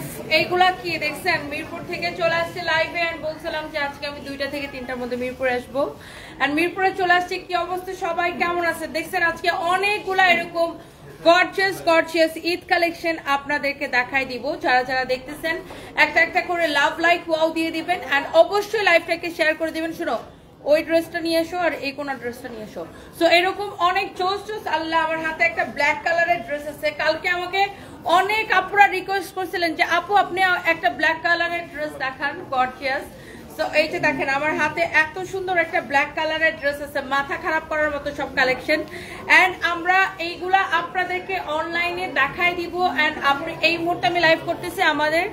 উফ, এইগুলা কি দেখছেন? মিরপুর থেকে চলে আসছে লাইভে এন্ড বলছিলাম যে আজকে আমি 2টা থেকে 3টার মধ্যে মিরপুরে আসবো এন্ড মিরপুরে চলে আসছে। কি অবস্থা, সবাই কেমন আছে? দেখছেন আজকে অনেকগুলা এরকম গর্জিয়াস ঈদ কালেকশন আপনাদেরকে দেখাই দিব। যারা যারা দেখতেছেন একটা একটা করে লাভ লাইক ওয়াও দিয়ে দিবেন এন্ড অবশ্যই লাইভটাকে শেয়ার করে দিবেন। শুনো, ওই ড্রেসটা নিয়ে এসো আর এই কোনা ড্রেসটা নিয়ে এসো। সো এরকম অনেক চোজ। আল্লাহ, আমার হাতে একটা ব্ল্যাক কালারের ড্রেস আছে। কালকে আমাকে অনেক আপুরা রিকোয়েস্ট করছিলেন যে আপু আপনি একটা ব্ল্যাক কালারের ড্রেস দেখান, গর্জিয়াস। সো এই যে দেখেন আমার হাতে এত সুন্দর একটা ব্ল্যাক কালারের ড্রেস আছে, মাথা খারাপ করার মতো সব কালেকশন। এন্ড আমরা এইগুলা আপনাদেরকে অনলাইনে দেখাই দিব। এন্ড আপনি এই মুহূর্তে আমি লাইভ করতেছি আমাদের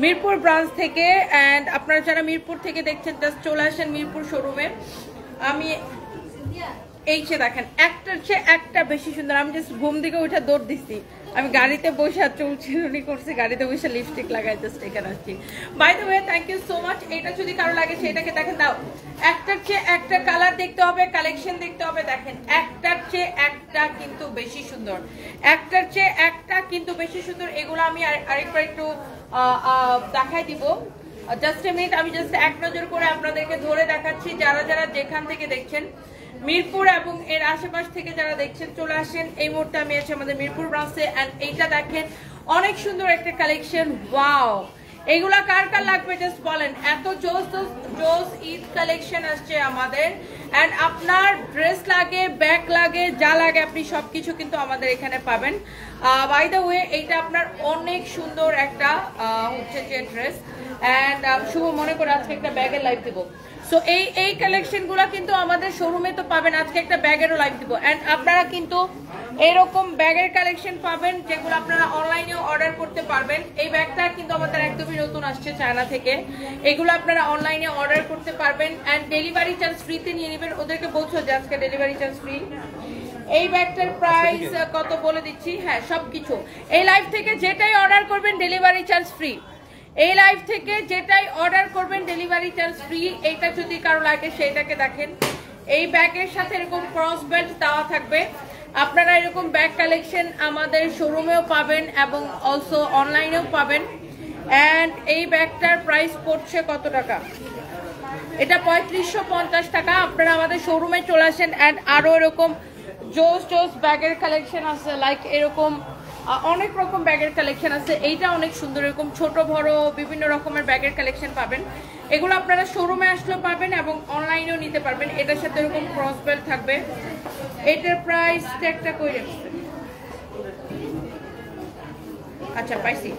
মিরপুর ব্রাঞ্চ থেকে। এন্ড আপনারা যারা মিরপুর থেকে দেখছেন জাস্ট চলে আসেন মিরপুর শোরুমে। আমি এই যে দেখেন একটার চেয়ে একটা বেশি সুন্দর। আমি জাস্ট ঘুম থেকে উঠে দৌড় দিচ্ছি, আমি গাড়িতে বসে চুল চিরুনি করছি, গাড়িতে বসে লিপস্টিক লাগাই জাস্ট এখানে আসছি। By the way thank you so much. এটা যদি কারো লাগে সেটাকে দেখেন দাও। একটার চেয়ে একটা কালার দেখতে হবে, কালেকশন দেখতে হবে। দেখেন একটার চেয়ে একটা কিন্তু বেশি সুন্দর, একটার চেয়ে একটা কিন্তু বেশি সুন্দর। এগুলো আমি আরেকবার একটু দেখাই দিব। জাস্ট এ মিনিট, আমি জাস্ট এক নজর করে আপনাদেরকে ধরে দেখাচ্ছি। যারা যারা যেখান থেকে দেখছেন মিরপুর এবং এর আশেপাশ থেকে যারা দেখছেন চলে আসেন। এই মুহূর্তে আমি আছি আমাদের মিরপুর ব্রাঞ্চে এন্ড এইটা দেখেন অনেক সুন্দর একটা কালেকশন। ওয়াও, এগুলা কার কার লাগবে জাস্ট বলেন। এত জোস ঈদ কালেকশন আসছে আমাদের। এন্ড আপনার ড্রেস লাগে, ব্যাগ লাগে, যা লাগে আপনি সবকিছু কিন্তু আমাদের এখানে পাবেন। বাই দ্য ওয়ে এইটা আপনার অনেক সুন্দর একটা হচ্ছে যে ড্রেস। এন্ড শুভ মনে করে আজকে একটা ব্যাগের লাইভ দিব। সো এই কালেকশনগুলো কিন্তু আমাদের শোরুমে তো পাবেন, আজকে একটা ব্যাগেরও লাইভ দিব। এন্ড আপনারা কিন্তু এরকম ব্যাগের কালেকশন পাবেন যেগুলো আপনারা অনলাইনেও অর্ডার করতে পারবেন। এই ব্যাগটা কিন্তু আমাদের একদমই নতুন আসছে চায়না থেকে। এগুলো আপনারা অনলাইনে অর্ডার করতে পারবেন এন্ড ডেলিভারি চার্জ ফ্রিতে নিয়ে নেবেন। ওদেরকে বলছো যে আজকে ডেলিভারি চার্জ ফ্রি। এই ব্যাগটার প্রাইস কত বলে দিচ্ছি। হ্যাঁ, সবকিছু এই লাইভ থেকে যেটাই অর্ডার করবেন ডেলিভারি চার্জ ফ্রি। এই লাইভ থেকে যেটাই অর্ডার করবেন ডেলিভারি চার্জ ফ্রি। এইটা যদি কারো লাগে সেইটাকে দেখেন। এই ব্যাগের সাথে এরকম ক্রস বেল্ট দেওয়া থাকবে। আপনারা এরকম ব্যাগ কালেকশন আমাদের শোরুমেও পাবেন এবং অলসো অনলাইনেও পাবেন। এন্ড এই ব্যাগটার প্রাইস পড়ছে কত টাকা? এটা 3550 টাকা। আপনারা আমাদের শোরুমে চলে আসেন। এন্ড আরো এরকম জোস ব্যাগের কালেকশন আছে, লাইক এরকম অনেক রকম ব্যাগের কালেকশন আছে। এইটা অনেক সুন্দর, এরকম ছোট বড় বিভিন্ন রকমের ব্যাগের কালেকশন পাবেন। এগুলো আপনারা শোরুমে আসলেও পাবেন এবং অনলাইনেও নিতে পারবেন। এটার সাথে এরকম ক্রস বেল্ট থাকবে। এটার প্রাইস একটা কই রাখছে? আচ্ছা পাইছি,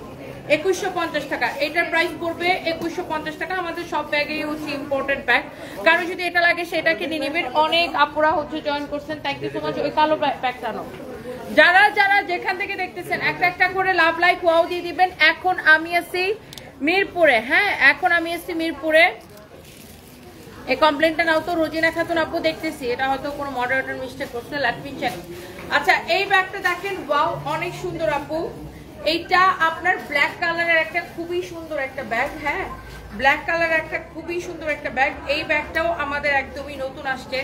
2150 টাকা। এটার প্রাইস পড়বে 2150 টাকা। আমাদের সব ব্যাগেই হচ্ছে ইম্পোর্টেড ব্যাগ। কারো যদি এটা লাগে সেটাকে নিয়ে নেবেন। অনেক আপুরা হচ্ছে জয়েন করছেন, থ্যাংক ইউ সো মাচ। ওই কালো ব্যাগটা নাও। যারা যারা যেখান থেকে দেখতেছেন একটা একটা করে লাভ লাইক ওয়াও দিয়ে দিবেন। এখন আমি আছি মিরপুরে। হ্যাঁ, এখন আমি আছি মিরপুরে। এই কমপ্লেনটা নাও তো, রোজিনা খাতুন আপু দেখতেছি। এটা হয়তো কোনো মডারেটর মিস্টেক করছে, লেট মি চেক। আচ্ছা, এই ব্যাগটা দেখেন, ওয়াও অনেক সুন্দর আপু। এইটা আপনার ব্ল্যাক কালারের একটা খুবই সুন্দর একটা ব্যাগ। হ্যাঁ, ব্ল্যাক কালারের একটা খুবই সুন্দর একটা ব্যাগ। এই ব্যাগটাও আমাদের একদমই নতুন আসছে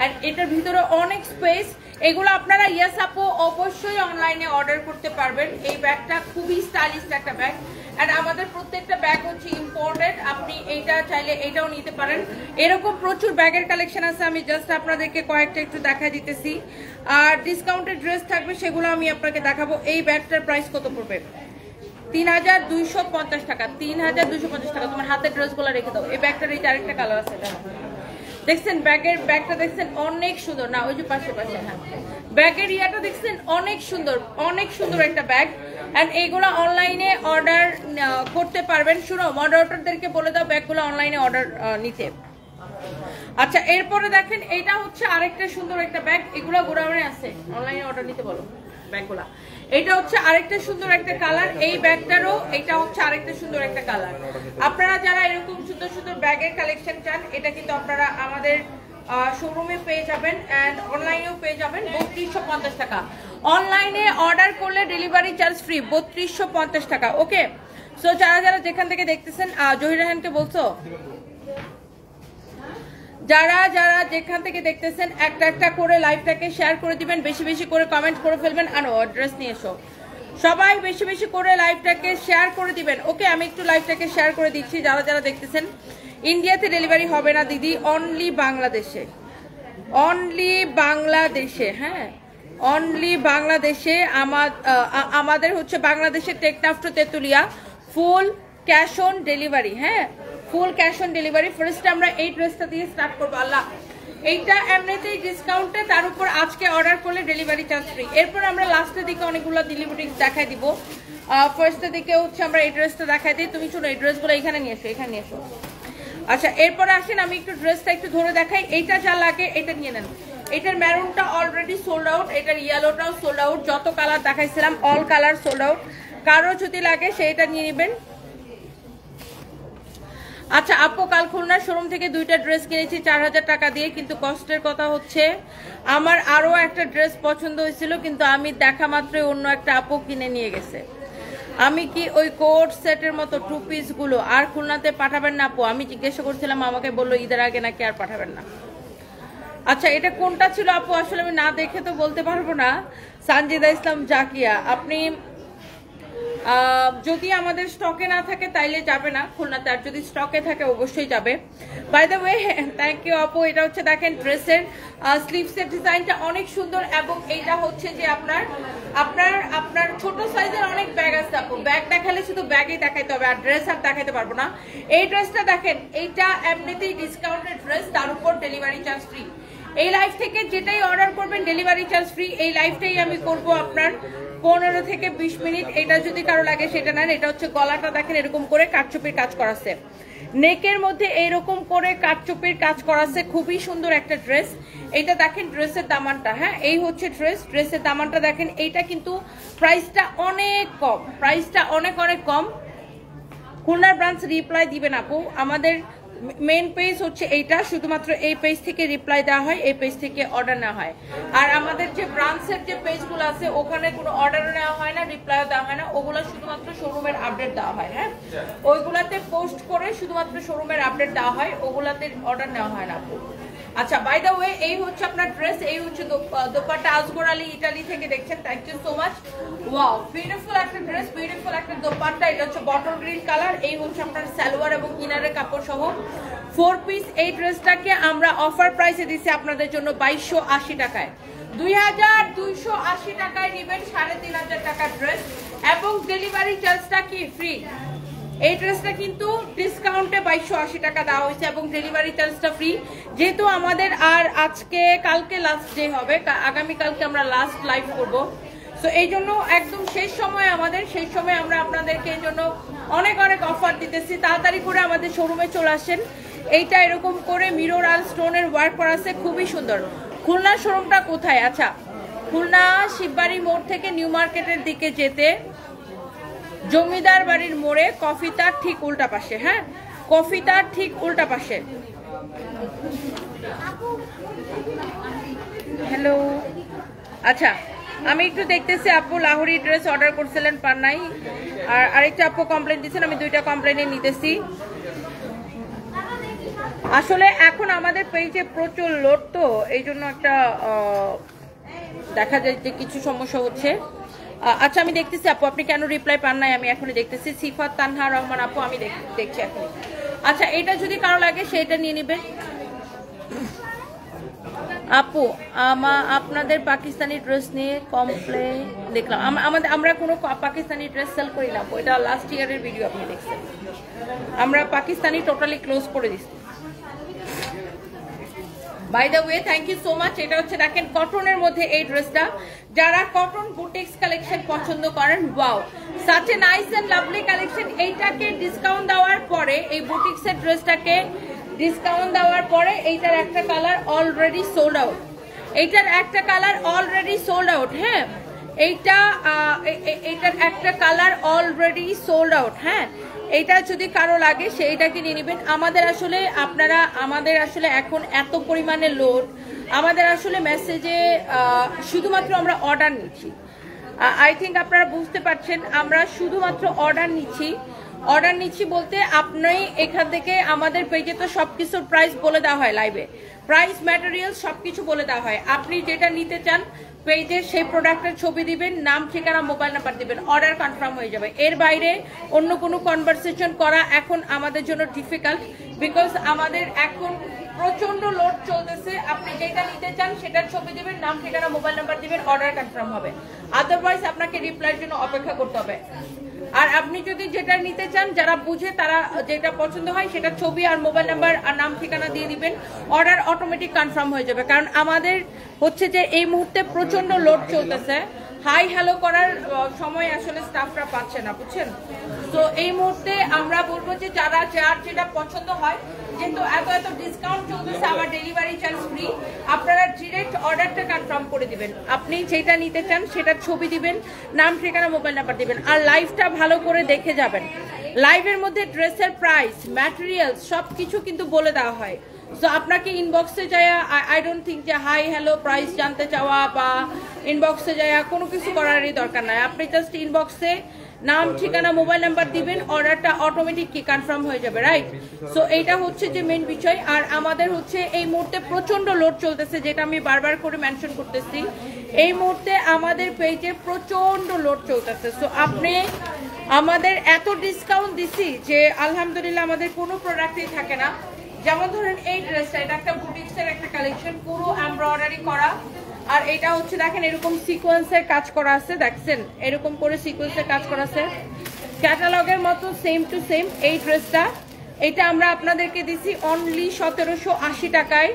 এন্ড এটার ভিতরে অনেক স্পেস। এগুলো আপনারা ইয়েস আপু অবশ্যই অনলাইনে অর্ডার করতে পারবেন। এই ব্যাগটা খুবই স্টাইলিশ একটা ব্যাগ এন্ড আমাদের প্রত্যেকটা ব্যাগ হচ্ছে ইম্পোর্টেড। আপনি এইটা চাইলে এইটাও নিতে পারেন। এরকম প্রচুর ব্যাগের কালেকশন আছে, আমি জাস্ট আপনাদেরকে কয়েকটা একটু দেখা দিতেছি। আর ডিসকাউন্টেড ড্রেস থাকবে, সেগুলো আমি আপনাকে দেখাবো। এই ব্যাগটার প্রাইস কত পড়বে? 3250 টাকা। 3250 টাকা। তোমার হাতের ড্রেসগুলো রেখে দাও। এই ব্যাগটার এই আরেকটা কালার আছে, দেখছেন ব্যাগটা দেখছেন অনেক সুন্দর না? ওই যে পাশে। হ্যাঁ, ব্যাগের ইয়াটা দেখছেন অনেক সুন্দর একটা ব্যাগ। এন্ড এইগুলো অনলাইনে অর্ডার করতে পারবেন। শুনো, মডারেটরদেরকে বলে দাও ব্যাগগুলো অনলাইনে অর্ডার নিতে। আচ্ছা, এরপরে দেখেন এইটা হচ্ছে আরেকটা সুন্দর একটা ব্যাগ। এগুলো গোডাউনে আছে, অনলাইনে অর্ডার নিতে বলো ব্যাগগুলা। এটা হচ্ছে আরেকটা সুন্দর একটা কালার। এই ব্যাগটারও এটা হচ্ছে আরেকটা সুন্দর একটা কালার। আপনারা যারা এরকম সুন্দর সুন্দর ব্যাগের কালেকশন চান, এটা কিন্তু আপনারা আমাদের শোরুমে পেয়ে যাবেন এন্ড অনলাইনেও পেয়ে যাবেন। 3250 টাকা। অনলাইনে অর্ডার করলে ডেলিভারি চার্জ ফ্রি, 3250 টাকা। ওকে, সো যারা যারা যেখান থেকে দেখতেছেন, জহির রাহানকে বলছো, যারা যারা যেখান থেকে দেখতেছেন একটা একটা করে লাইভটাকে শেয়ার করে দিবেন, বেশি বেশি করে কমেন্ট করে ফেলবেন। আনো অ্যাড্রেস নিয়ে এসো। সবাই বেশি বেশি করে লাইভটাকে শেয়ার করে দিবেন। ওকে, আমি একটু লাইভটাকে শেয়ার করে দিচ্ছি। যারা যারা দেখতেছেন, ইন্ডিয়াতে ডেলিভারি হবে না দিদি, অনলি বাংলাদেশে, অনলি বাংলাদেশে। হ্যাঁ, অনলি বাংলাদেশে। আমাদের হচ্ছে বাংলাদেশে Teknaf to Tetulia full cash on delivery. হ্যাঁ, full cash on delivery. First আমরা এই ড্রেসটা দিয়ে স্টার্ট করবো। আল্লাহ, এইটা এমনিতেই ডিসকাউন্টে, তার উপর আজকে অর্ডার করলে ডেলিভারি চার্জ ফ্রি। এরপর আমরা লাস্টের দিকে অনেকগুলো ডেলিভারি দেখাই দিব। ফার্স্টের দিকে হচ্ছে আমরা এই ড্রেসটা দেখাই দিই। তুমি শোনো, এই ড্রেসগুলো এখানে নিয়ে এসো, এখানে নিয়ে এসো। আচ্ছা, এরপরে আসেন আমি একটু ড্রেসটা একটু ধরে দেখাই। এইটা যা লাগে এটা নিয়ে নেন। এটার ম্যারুনটা অলরেডি সোল্ড আউট, এটার ইয়েলোটাও সোল্ড আউট। যত কালার দেখাইছিলাম অল কালার সোল্ড আউট। কারো যদি লাগে সেইটা নিয়ে নেবেন। আচ্ছা আপু, কাল খুলনার শোরুম থেকে দুইটা ড্রেস কিনেছি 4000 টাকা দিয়ে, কিন্তু কষ্টের কথা হচ্ছে আমার আরো একটা ড্রেস পছন্দ হয়েছিল, কিন্তু আমি দেখা মাত্রই অন্য একটা আপু কিনে নিয়ে গেছে। আমি কি ওই কোট সেটের মতো টু পিস গুলো আর খুলনাতে পাঠাবেন না আপু? আমি জিজ্ঞাসা করছিলাম, আমাকে বললো ঈদের আগে নাকি আর পাঠাবেন না। আচ্ছা, এটা কোনটা ছিল আপু? আসলে আমি না দেখে তো বলতে পারবো না। সানজিদা ইসলাম জাকিয়া, আপনি যদি আমাদের স্টকে না থাকে তাইলে যাবে না খুলনাতে, আর যদি স্টকে থাকে অবশ্যই যাবে। By the way, thank you আপু। এটা হচ্ছে দেখেন ড্রেসের স্লিভসের ডিজাইনটা অনেক সুন্দর, এবং এইটা হচ্ছে যে আপনার ছোট সাইজের অনেক ব্যাগ আছে আপু। ব্যাগ দেখালে শুধু ব্যাগই দেখাইতে হবে, আর ড্রেস আর দেখাইতে পারবো না। এই ড্রেসটা দেখেন, এইটা এমনিতেই ডিসকাউন্টেড ড্রেস, তার উপর ডেলিভারি চার্জ ফ্রি। এই লাইভ থেকে যেটাই অর্ডার করবেন ডেলিভারি চার্জ ফ্রি। এই লাইভটাই আমি করব আপনার 15 থেকে 20 মিনিট। এটা যদি কারো লাগে সেটা নেন। এটা হচ্ছে গলাটা দেখেন এরকম করে কাটচুপির কাজ করা আছে, নেকের মধ্যে এইরকম করে কাটচুপির কাজ করা আছে, খুবই সুন্দর একটা ড্রেস। এইটা দেখেন ড্রেসের দামানটা। হ্যাঁ, এই হচ্ছে ড্রেসের দামানটা দেখেন। এইটা কিন্তু প্রাইসটা অনেক কম, প্রাইসটা অনেক অনেক কম। খুলনার ব্রাঞ্চ রিপ্লাই দিবেন আপু। আমাদের মেইন পেজ হচ্ছে এইটা, শুধুমাত্র এই পেজ থেকে রিপ্লাই দেওয়া হয়, এই পেজ থেকে অর্ডার নেওয়া হয়। আর আমাদের যে ব্রাঞ্চের যে পেজগুলো আছে ওখানে কোনো অর্ডারও নেওয়া হয় না, রিপ্লাইও দেওয়া হয় না। ওগুলো শুধুমাত্র শোরুমের আপডেট দেওয়া হয়। হ্যাঁ, ওইগুলাতে পোস্ট করে শুধুমাত্র শোরুমের আপডেট দেওয়া হয়, ওগুলাতে অর্ডার নেওয়া হয় না আপু। আচ্ছা, বাই দ্য ওয়ে, এই হচ্ছে আপনার ড্রেস, এই হচ্ছে দোপাট্টা। আজগর আলী ইটালি থেকে দেখছেন, thank you so much. Wow, beautiful একটা ড্রেস, বিউটিফুল একটা দোপাট্টা। এটা হচ্ছে বটল গ্রিন কালার। এই হচ্ছে আপনার সালোয়ার এবং ইনারের কাপড় সহ 4 পিস। এই ড্রেসটাকে আমরা অফার প্রাইসে দিচ্ছি আপনাদের জন্য 2280 টাকায়। 2280 টাকায় নেবেন 3500 টাকার ড্রেস, এবং ডেলিভারি চার্জটা কি ফ্রি। এই ড্রেসটা কিন্তু ডিসকাউন্টে 2280 টাকা দেওয়া হয়েছে, এবং ডেলিভারি চার্জটা ফ্রি। যেহেতু আমাদের আর আজকে কালকে লাস্ট ডে হবে, আগামীকালকে আমরা লাস্ট লাইভ করবো, তো এই জন্য একদম শেষ সময় আমাদের, সেই সময় আমরা আপনাদেরকে এই জন্য অনেক অনেক অফার দিতেছি। তাড়াতাড়ি করে আমাদের শোরুমে চলে আসেন। এইটা এরকম করে মিরর আর স্টোনের ওয়ার্ক করা আছে, খুবই সুন্দর। খুলনার শোরুমটা কোথায়? আচ্ছা, খুলনা শিববাড়ি মোড় থেকে নিউ মার্কেটের দিকে যেতে জমিদার বাড়ির মোড়ে কফিতার ঠিক উল্টা পাশে। হ্যাঁ, কফিতার ঠিক উল্টা পাশে। হ্যালো, আচ্ছা আমি একটু দেখতেছি আপু লাহোরি ড্রেস অর্ডার করছিলেন, পান নাই। আর আরেকটা আপু কমপ্লেন দিচ্ছেন, আমি দুইটা কমপ্লেনে নিতেছি। আসলে এখন আমাদের পেজে প্রচুর লোড, তো এই জন্য একটা দেখা যায় যে কিছু সমস্যা হচ্ছে। আচ্ছা, আমি দেখতেছি আপু আপনি কেন রিপ্লাই পান নাই, আমি এখনই দেখতেছি। সিফাত তানহা রহমান আপু, আমি দেখছি এখনই। আচ্ছা, এটা যদি কারো লাগে সেটা নিয়ে নেবেন আপু। আপনাদের পাকিস্তানি ড্রেস নিয়ে কমপ্লেন দেখলাম। আমরা কোনো পাকিস্তানি ড্রেস সেল করি না আপু, এটা লাস্ট ইয়ারের ভিডিও আপনি দেখছেন। আমরা পাকিস্তানি টোটালি ক্লোজ করে দিচ্ছি। By the way, thank you so much. এটা হচ্ছে দেখেন কটনের মধ্যে এই ড্রেসটা। যারা কটন বুটিক্স কালেকশন পছন্দ করেন, wow, such a nice and lovely collection. এইটাকে ডিসকাউন্ট দেওয়ার পরে, এই বুটিক্সের ড্রেসটাকে ডিসকাউন্ট দেওয়ার পরে এইটার একটা কালার অলরেডি সোল্ড আউট। এইটার একটা কালার অলরেডি সোল্ড আউট। হ্যাঁ, এইটার একটা কালার অলরেডি সোল্ড আউট। হ্যাঁ, এইটা যদি কারো লাগে সেইটাকে নিয়ে নেবেন। আমাদের আসলে এখন এত পরিমাণে লোড, আমাদের আসলে মেসেজে শুধুমাত্র আমরা অর্ডার নিচ্ছি। আই থিঙ্ক আপনারা বুঝতে পারছেন, আমরা শুধুমাত্র অর্ডার নিচ্ছি বলতে আপনি এখান থেকে আমাদের পেজে তো সবকিছুর প্রাইস বলে দেওয়া হয়, লাইভে প্রাইস ম্যাটেরিয়াল সবকিছু বলে দেওয়া হয়। আপনি যেটা নিতে চান পেজে সেই প্রোডাক্টের ছবি দিবেন, নাম ঠিকানা মোবাইল নাম্বার দিবেন, অর্ডার কনফার্ম হয়ে যাবে। এর বাইরে অন্য কোনো কনভারসেশন করা এখন আমাদের জন্য ডিফিকাল্ট, বিকজ আমাদের এখন প্রচন্ড লোড চলতেছে। আপনি যেটা নিতে চান সেটার ছবি দিবেন, নাম ঠিকানা মোবাইল নাম্বার দিবেন, অর্ডার কনফার্ম হবে। আদারওয়াইজ আপনাকে রিপ্লাইয়ের জন্য অপেক্ষা করতে হবে। আর আপনি যদি যেটা নিতে চান, যারা বুঝে তারা যেটা পছন্দ হয় সেটা ছবি আর মোবাইল নাম্বার আর নাম ঠিকানা দিয়ে দিবেন, অর্ডার অটোমেটিক কনফার্ম হয়ে যাবে। কারণ আমাদের হচ্ছে যে এই মুহূর্তে প্রচন্ড লোড চলতেছে, হাই হ্যালো করার সময় আসলে স্টাফরা পাচ্ছে না, বুঝছেন? তো এই মুহূর্তে আমরা বলবো যে যারা যার যেটা পছন্দ হয়, যেহেতু এত ডিসকাউন্ট চলতেছে, আবার ডেলিভারি চার্জ ফ্রি, আপনারা ডিরেক্ট অর্ডারটা কনফার্ম করে দিবেন। আপনি যেটা নিতে চান সেটার ছবি দিবেন, নাম ঠিকানা মোবাইল নাম্বার দিবেন, আর লাইভটা ভালো করে দেখে যাবেন। লাইভের মধ্যে ড্রেসের প্রাইস, ম্যাটেরিয়ালস সবকিছু কিন্তু বলে দেওয়া হয়। সো আপনাকে ইনবক্সে যাওয়া, আই ডোন্ট থিঙ্ক যে হাই হ্যালো প্রাইস জানতে চাওয়া বা ইনবক্সে যাওয়া কোনো কিছু করারই দরকার নাই। আপনি জাস্ট ইনবক্সে নাম ঠিকানা মোবাইল নাম্বার দিবেন, অর্ডারটা অটোমেটিক কি কনফার্ম হয়ে যাবে, রাইট? সো এইটা হচ্ছে যে মেইন বিষয়। আর আমাদের হচ্ছে এই মুহূর্তে প্রচন্ড লোড চলতেছে, যেটা আমি বারবার করে মেনশন করতেছি। এই মুহূর্তে আমাদের পেজে প্রচন্ড লোড চলতেছে। সো আপনি আমাদের এত ডিসকাউন্ট দিছি যে আলহামদুলিল্লাহ আমাদের কোনো প্রোডাক্টই থাকে না। যেমন ধরেন এই ড্রেসটা, এটা একটা বুটিক্সের একটা কালেকশন, পুরো এমব্রয়ডারি করা, আর এটা হচ্ছে দেখেন এরকম সিকোয়েন্সের কাজ করা আছে, দেখছেন এরকম করে সিকোয়েন্সের কাজ করা আছে, ক্যাটালগের মতো সেম টু সেম। এই ড্রেসটা এটা আমরা আপনাদেরকে দিছি অনলি 1780 টাকায়।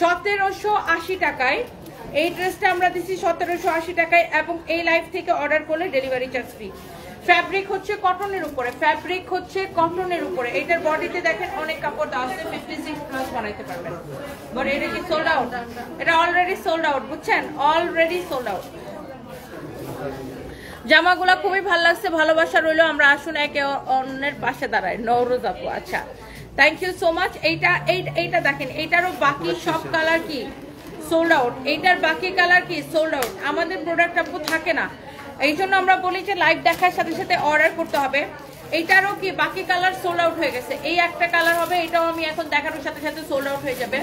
1780 টাকায় এই ড্রেসটা আমরা দিছি 1780 টাকায়, এবং এই লাইভ থেকে অর্ডার করলে ডেলিভারি চার্জ ফ্রি। ফ্যাব্রিক হচ্ছে কটনের উপরে, ফ্যাব্রিক হচ্ছে কটনের উপরে। এটার বডিতে দেখেন অনেক কাপড় দেওয়া আছে, 56 প্লাস বানাইতে পারবেন। বাট এটা কি সোল্ড আউট? এটা অলরেডি সোল্ড আউট, বুঝছেন, অলরেডি সোল্ড আউট। জামাগুলা খুবই ভালো লাগছে, ভালোবাসা রইলো। আমরা আসুন একে অন্যের পাশে দাঁড়াই। নওরোজ আপু, আচ্ছা থ্যাংক ইউ সো মাচ। এইটা দেখেন, এইটারও বাকি সব কালার কি সোল্ড আউট, এইটার বাকি কালার কি সোল্ড আউট। আমাদের প্রোডাক্ট আপু থাকে না, এই জন্য আমরা বলি যে লাইভ দেখার সাথে সাথে অর্ডার করতে হবে। এইটারও কি বাকি কালার সোল্ড আউট হয়ে গেছে, এই একটা কালার হবে, এটাও আমি এখন দেখানোর সাথে সাথে সোল্ড আউট হয়ে যাবে।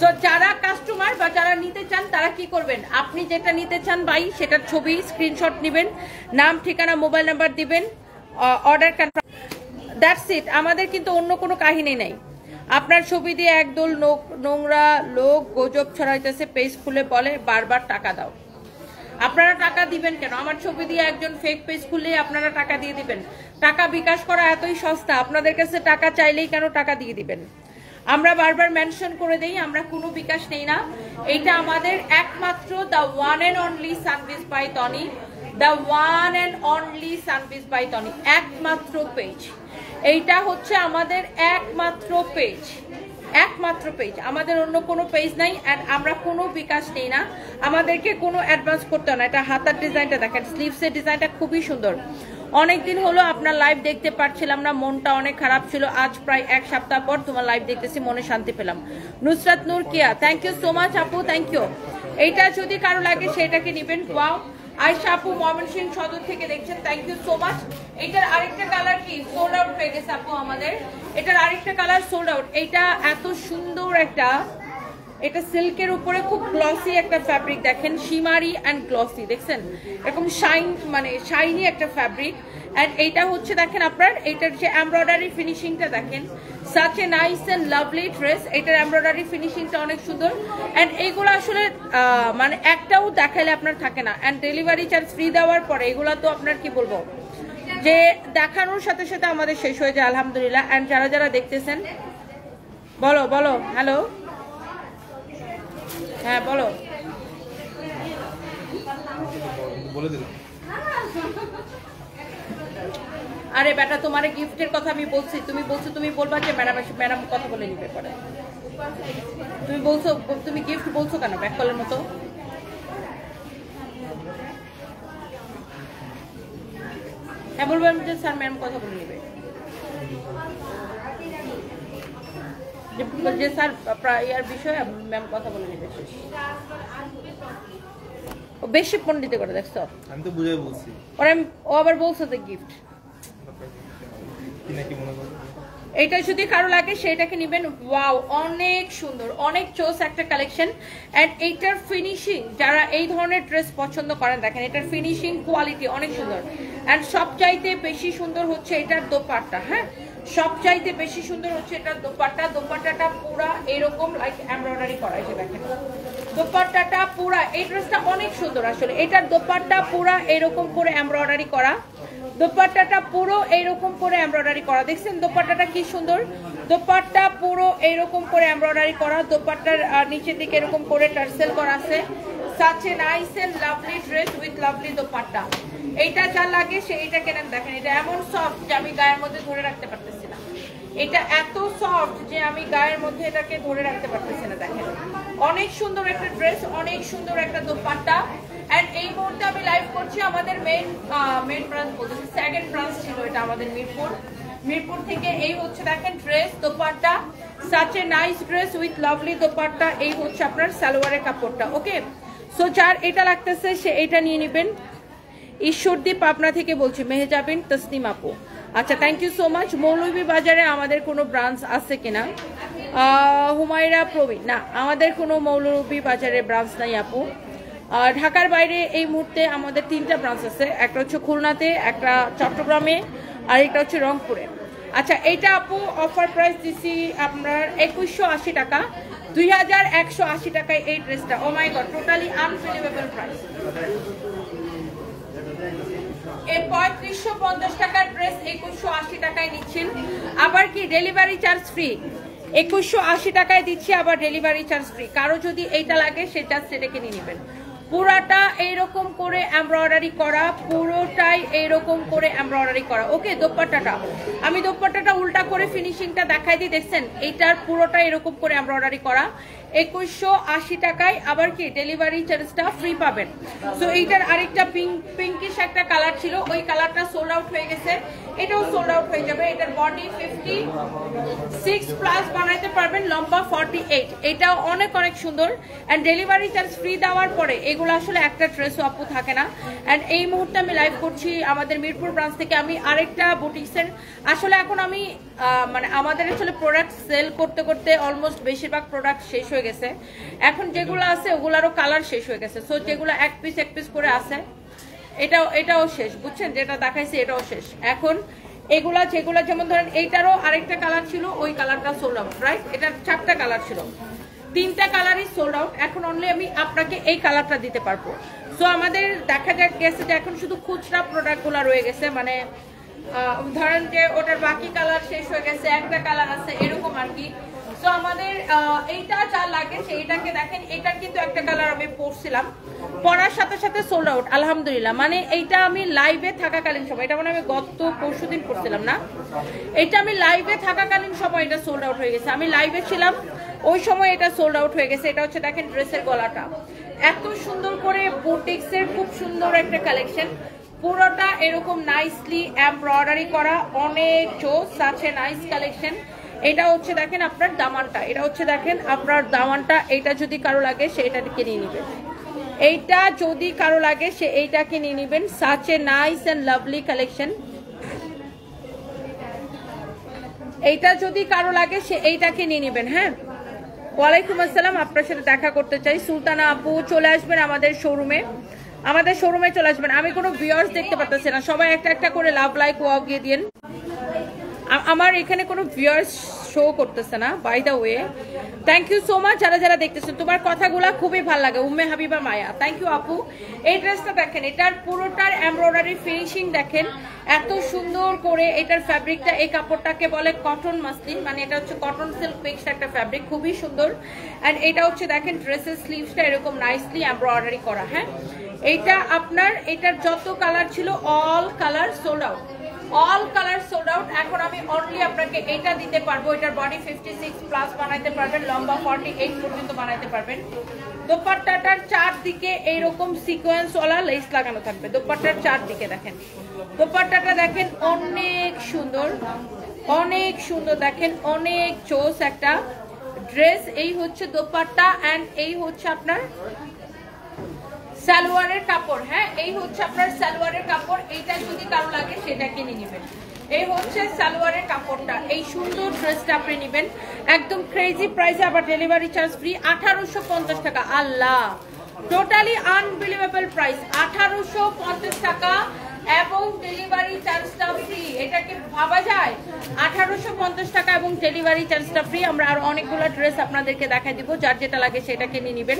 তো যারা কাস্টমার বা যারা নিতে চান তারা কি করবেন, আপনি যেটা নিতে চান ভাই সেটার ছবি স্ক্রিনশট নেবেন, নাম ঠিকানা মোবাইল নাম্বার দিবেন, অর্ডার কনফার্ম, দ্যাটস ইট। আমাদের কিন্তু অন্য কোনো কাহিনী নেই। আপনার ছবি দিয়ে একদল নোংরা লোক গুজব ছড়াইতেছে, পেজ খুলে বলে বারবার টাকা দাও। আপনারা টাকা দিবেন কেন? আমার ছবি দিয়ে একজন ফেক পেজ খুলে আপনারা টাকা দিয়ে দিবেন? টাকা বিকাশ করা এতই সস্তা, আপনাদের কাছে টাকা চাইলেই কেন টাকা দিয়ে দিবেন? আমরা বারবার মেনশন করে দেই আমরা কোনো বিকাশ নেই না। এটা আমাদের একমাত্র দ্য ওয়ান অ্যান্ড অনলি সানভিজ by Tony, the one and only সানভিজ বাই টনি, একমাত্র পেজ। এইটা হচ্ছে আমাদের একমাত্র পেজ, একমাত্র পেজ, আমাদের অন্য কোনো পেজ নাই। অ্যান্ড আমরা কোনো বিকাশ নেই না, আমাদেরকে কোনো অ্যাডভান্স করতে হয় না। এটা হাতার ডিজাইনটা দেখেন, স্লিভসের ডিজাইনটা খুবই সুন্দর। অনেকদিন হলো আপনার লাইভ দেখতে পারছিলাম না, মনটা অনেক খারাপ ছিল। আজ প্রায় এক সপ্তাহ পর তোমার লাইভ দেখতেছি, মনে শান্তি পেলাম। নুসরাত নূর কিয়া, থ্যাংক ইউ সো মাচ আপু, থ্যাংক ইউ। এইটা যদি কারো লাগে সেটাকে নেবেন। ওয়াও, আয়শা আপু ময়মনসিংহ সদর থেকে দেখছেন, থ্যাংক ইউ সো মাচ। এটার আরেকটা কালার কি সোল্ড আউট হয়ে গেছে আপু আমাদের, এটার আরেকটা কালার সোল্ড আউট। এইটা এত সুন্দর একটা, এটা সিল্কের উপরে খুব গ্লসি একটা ফ্যাব্রিক, দেখেন শিমারি অ্যান্ড গ্লসি, দেখছেন এরকম শাইন, মানে শাইনি একটা ফ্যাব্রিক। অ্যান্ড এইটা হচ্ছে দেখেন আপনার এইটার যে এমব্রয়ডারি ফিনিশিংটা দেখেন, such a nice and lovely dress. এটার এমব্রয়ডারি ফিনিশিংটা অনেক সুন্দর। অ্যান্ড এইগুলো আসলে মানে একটাও দেখাইলে আপনার থাকে না। অ্যান্ড ডেলিভারি চার্জ ফ্রি দেওয়ার পরে এগুলো তো আপনার কি বলবো, যে দেখানোর সাথে সাথে আমাদের শেষ হয়ে যায় আলহামদুলিল্লাহ। অ্যান্ড যারা যারা দেখতেছেন বলো বলো, হ্যালো, হ্যাঁ বলো, বলে দিলাম। আরে বেটা, তোমার গিফটের কথা আমি বলছি, তুমি বলছো তুমি বলবা যে ম্যাডাম ম্যাডাম কথা বলে নিবে পরে। তুমি বলছো, তুমি গিফট বলছো কেন ব্যাক কলের মতো? হ্যাঁ বলবেন যে স্যার ম্যাডাম কথা বলে নিবে, যে স্যার ইয়ার বিষয়ে ম্যাম কথা বলে নিবে। বেশি পণ্ডিত করে দেখছো, আমি তো বুঝাই বলছি। ওরা ও আবার বলছে যে গিফট, এটা যদি কারো লাগে সেটাকে নেবেন। ওয়াও, অনেক সুন্দর, অনেক চোস একটা কালেকশন। এন্ড এইটার ফিনিশিং, যারা এই ধরনের ড্রেস পছন্দ করেন, দেখেন এটার ফিনিশিং কোয়ালিটি অনেক সুন্দর। এন্ড সবচাইতে বেশি সুন্দর হচ্ছে এটার দোপাট্টা। হ্যাঁ, সবচাইতে বেশি সুন্দর হচ্ছে এটার দোপাট্টা। দোপাট্টাটা পুরা এরকম লাইক এমব্রয়ডারি করা আছে, দেখেন দোপাট্টাটা পুরা, এই ড্রেসটা অনেক সুন্দর আসলে। এটার দোপাট্টা পুরা এরকম করে এমব্রয়ডারি করা, দোপাট্টাটা পুরো এইরকম করে এমব্রয়ডারি করা। দেখছেন দোপাট্টাটা কি সুন্দর, দোপাট্টা পুরো এইরকম করে এমব্রয়ডারি করা, দোপাট্টার নিচের দিকে এরকম করে টার্সেল করা আছে। such a nice and lovely dress with lovely dupatta. এইটা যা লাগে সে এইটা কেনেন। দেখেন এটা এমন সফট যে আমি গায়ের মধ্যে ধরে রাখতে পারতেছি না, এটা এত সফট যে আমি গায়ের মধ্যে এটাকে ধরে রাখতে পারতেছি না। দেখেন অনেক সুন্দর একটা ড্রেস, অনেক সুন্দর একটা দোপাট্টা। এন্ড এই মুহূর্তে আমি লাইভ করছি আমাদের মেন ব্রাঞ্চ, বলতে সেকেন্ড ব্রাঞ্চ ছিল এটা আমাদের মিরপুর থেকে। এই হচ্ছে দেখেন dress, dupatta, such a nice dress with lovely dupatta. এই হচ্ছে আপনার সালোয়ারের কাপড়টা। ওকে, সো যার এটা লাগতেছে সে এটা নিয়ে নেবেন। ঈশ্বরদীপ পাবনা থেকে বলছি, মেহেজাবিন তসনিম আপু। আচ্ছা, থ্যাংক ইউ সো মাচ। মৌলভীবাজারে আমাদের কোনো ব্রাঞ্চ আছে কিনা? হুমায়রা প্রবীণ, না আমাদের কোনো মৌলভীবাজারে ব্রাঞ্চ নাই আপু। ঢাকার বাইরে এই মুহূর্তে আমাদের 3টা ব্রাঞ্চ আছে, একটা হচ্ছে খুলনাতে, একটা চট্টগ্রামে, আর একটা হচ্ছে রংপুরে। আচ্ছা, এইটা আপু অফার প্রাইস দিচ্ছি আপনার 2180 টাকা, 2180 টাকায় এই ড্রেসটা। ও মাই গড, টোটালি আনবিলিভেবল প্রাইস। এই 3550 টাকার ড্রেস 2180 টাকায় নিচ্ছেন। আবার কি ডেলিভারি চার্জ ফ্রি, 2180 টাকায় দিচ্ছি, আবার ডেলিভারি চার্জ ফ্রি। কারো যদি এইটা লাগে সেটা সেটাকে নিয়ে নেবেন। পুরাটা এইরকম করে এমব্রয়ডারি করা, পুরোটাই এইরকম করে এমব্রয়ডারি করা। ওকে, দোপাট্টাটা আমি দোপাট্টাটা উল্টা করে ফিনিশিংটা দেখাই দিই। দেখছেন এইটার পুরোটা এরকম করে এমব্রয়ডারি করা, 2180 টাকায়। আবার কি ডেলিভারি চার্জটা ফ্রি পাবেন। সো এইটার আরেকটা পিঙ্কিশ একটা কালার ছিল, ওই কালারটা সোল্ড আউট হয়ে গেছে, এটাও সোল্ড আউট হয়ে যাবে। এটার বডি 56+ বানাইতে পারবেন, লম্বা 48। এটাও অনেক অনেক সুন্দর। অ্যান্ড ডেলিভারি চার্জ ফ্রি দেওয়ার পরে এগুলো আসলে একটা ড্রেসও আপু থাকে না। অ্যান্ড এই মুহূর্তে আমি লাইভ করছি আমাদের মিরপুর ব্রাঞ্চ থেকে। আমি আরেকটা বুটিক্সের, আসলে এখন আমি মানে আমাদের আসলে প্রোডাক্ট সেল করতে করতে অলমোস্ট বেশিরভাগ প্রোডাক্ট শেষ হয়ে গেছে। এখন যেগুলো আছে ওগুলারও কালার শেষ হয়ে গেছে। সো যেগুলো এক পিস করে আছে এটাও শেষ, বুঝছেন, যেটা দেখাইছি এটাও শেষ। এখন এগুলা যেগুলো, যেমন ধরেন এইটারও আরেকটা কালার ছিল, ওই কালারটা সোল্ড আউট, রাইট? এটার 4টা কালার ছিল, 3টা কালারই সোল্ড আউট। এখন অনলি আমি আপনাকে এই কালারটা দিতে পারবো। সো আমাদের দেখা গেছে যে এখন শুধু খুচরা প্রোডাক্টগুলো রয়ে গেছে, মানে ধরেন যে ওটার বাকি কালার শেষ হয়ে গেছে, একটা কালার আছে, এরকম আর কি। সো আমাদের এইটা যা লাগে সেইটাকে দেখেন, এটার কিন্তু একটা কালার আমি পরছিলাম, পরার সাথে সাথে সোল্ড আউট আলহামদুলিল্লাহ। মানে এইটা আমি লাইভে থাকাকালীন সময়, এটা মানে আমি গত পরশুদিন পরছিলাম না, এটা আমি লাইভে থাকাকালীন সময় এটা সোল্ড আউট হয়ে গেছে। আমি লাইভে ছিলাম ওই সময় এটা সোল্ড আউট হয়ে গেছে। এটা হচ্ছে দেখেন ড্রেসের গলাটা এত সুন্দর করে, বুটিক্সের খুব সুন্দর একটা কালেকশন, পুরোটা এরকম নাইসলি এমব্রয়ডারি করা, অনেক চোস, আছে নাইস কালেকশন। এটা হচ্ছে দেখেন আপনার দামানটা, এটা হচ্ছে দেখেন আপনার দামানটা। এইটা যদি কারো লাগে সে এটাকে নিয়ে নেবেন, এইটা যদি কারো লাগে সে এইটাকে নিয়ে নেবেন। such a nice and lovely collection. এইটা যদি কারো লাগে সে এইটাকে নিয়ে নেবেন। হ্যাঁ, ওয়ালাইকুম আসসালাম, আপনার সাথে দেখা করতে চাই। সুলতানা আপু চলে আসবেন আমাদের শোরুমে, চলে আসবেন। আমি কোনো ভিউয়ার্স দেখতে পাচ্ছি না, সবাই একটা একটা করে লাভ লাইক ওয়াও গিয়ে দিন। আমার এখানে কোনো ভিউয়ার্স শো করতেছে না, by the way. Thank you so much যারা যারা দেখতেছেন, তোমার কথাগুলো খুবই ভালো লাগে। উম্মে হাবিবা মায়া, থ্যাংক ইউ আপু। এই ড্রেসটা দেখেন, এটার পুরোটার এমব্রয়ডারি ফিনিশিং দেখেন এত সুন্দর করে। এটার ফ্যাব্রিকটা, এই কাপড়টাকে বলে কটন মাসলিন, মানে এটা হচ্ছে কটন সিল্ক মিক্সড একটা ফ্যাব্রিক, খুবই সুন্দর। অ্যান্ড এটা হচ্ছে দেখেন ড্রেসের স্লিভসটা এরকম নাইসলি এমব্রয়ডারি করা। হ্যাঁ, এইটা আপনার, এটার যত কালার ছিল all colour sold out, all colour sold out. এখন আমি অনলি আপনাকে এটা দিতে পারবো। এটার বডি 56+ বানাইতে পারবেন, লম্বা 48 পর্যন্ত বানাইতে পারবেন। দোপাট্টাটার চারদিকে এইরকম সিকোয়েন্স ওয়ালা লেস লাগানো থাকবে। দোপাট্টার চারদিকে দেখেন, দোপাট্টাটা দেখেন অনেক সুন্দর, অনেক সুন্দর, দেখেন অনেক চোস একটা ড্রেস। এই হচ্ছে দোপাট্টা অ্যান্ড এই হচ্ছে আপনার সালোয়ারের কাপড়। হ্যাঁ, এই হচ্ছে আপনার সালোয়ারের কাপড়। এইটা যদি কারো লাগে সেটাকে নিয়ে নেবেন। এই হচ্ছে সালোয়ারের কাপড়টা। এই সুন্দর ড্রেসটা আপনি নেবেন একদম ক্রেজি প্রাইসে, আবার ডেলিভারি চার্জ ফ্রি। 1850 টাকা। আল্লাহ, টোটালি আনবিলিভেবল প্রাইস। 1850 টাকা এবং ডেলিভারি চার্জটা ফ্রি। এটা কি ভাবা যায়? 1850 টাকা এবং ডেলিভারি চার্জটা ফ্রি। আমরা আর অনেকগুলো ড্রেস আপনাদেরকে দেখাই দিব, যার যেটা লাগে সেটা কিনে নেবেন।